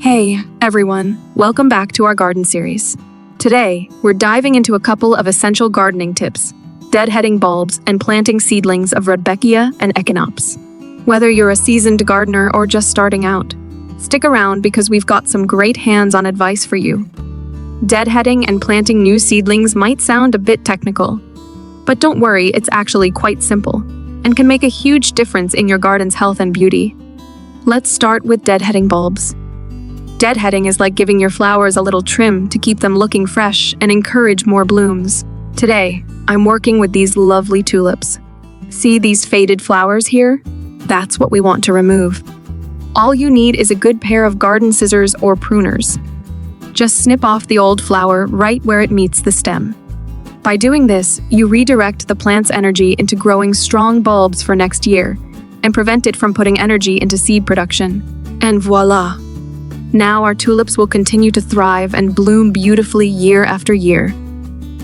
Hey, everyone. Welcome back to our garden series. Today, we're diving into a couple of essential gardening tips, deadheading bulbs and planting seedlings of Rudbeckia and Echinops. Whether you're a seasoned gardener or just starting out, stick around because we've got some great hands-on advice for you. Deadheading and planting new seedlings might sound a bit technical, but don't worry, it's actually quite simple and can make a huge difference in your garden's health and beauty. Let's start with deadheading bulbs. Deadheading is like giving your flowers a little trim to keep them looking fresh and encourage more blooms. Today, I'm working with these lovely tulips. See these faded flowers here? That's what we want to remove. All you need is a good pair of garden scissors or pruners. Just snip off the old flower right where it meets the stem. By doing this, you redirect the plant's energy into growing strong bulbs for next year and prevent it from putting energy into seed production. And voila! Now our tulips will continue to thrive and bloom beautifully year after year.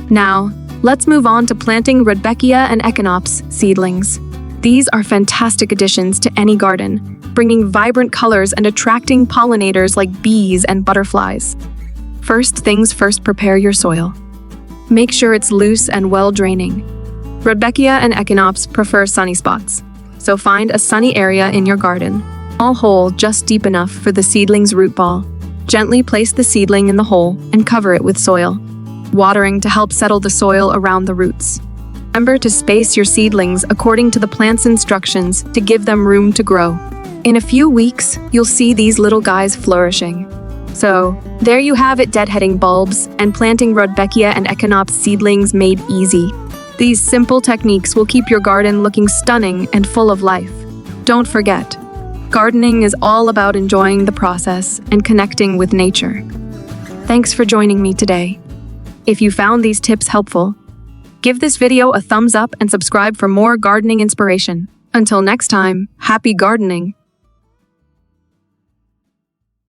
Now, let's move on to planting Rudbeckia and Echinops seedlings. These are fantastic additions to any garden, bringing vibrant colors and attracting pollinators like bees and butterflies. First things first, prepare your soil. Make sure it's loose and well-draining. Rudbeckia and Echinops prefer sunny spots, so find a sunny area in your garden. Small hole just deep enough for the seedling's root ball. Gently place the seedling in the hole and cover it with soil, watering to help settle the soil around the roots. Remember to space your seedlings according to the plant's instructions to give them room to grow. In a few weeks, you'll see these little guys flourishing. So, there you have it, deadheading bulbs and planting Rudbeckia and Echinops seedlings made easy. These simple techniques will keep your garden looking stunning and full of life. Don't forget, gardening is all about enjoying the process and connecting with nature. Thanks for joining me today. If you found these tips helpful, give this video a thumbs up and subscribe for more gardening inspiration. Until next time, happy gardening!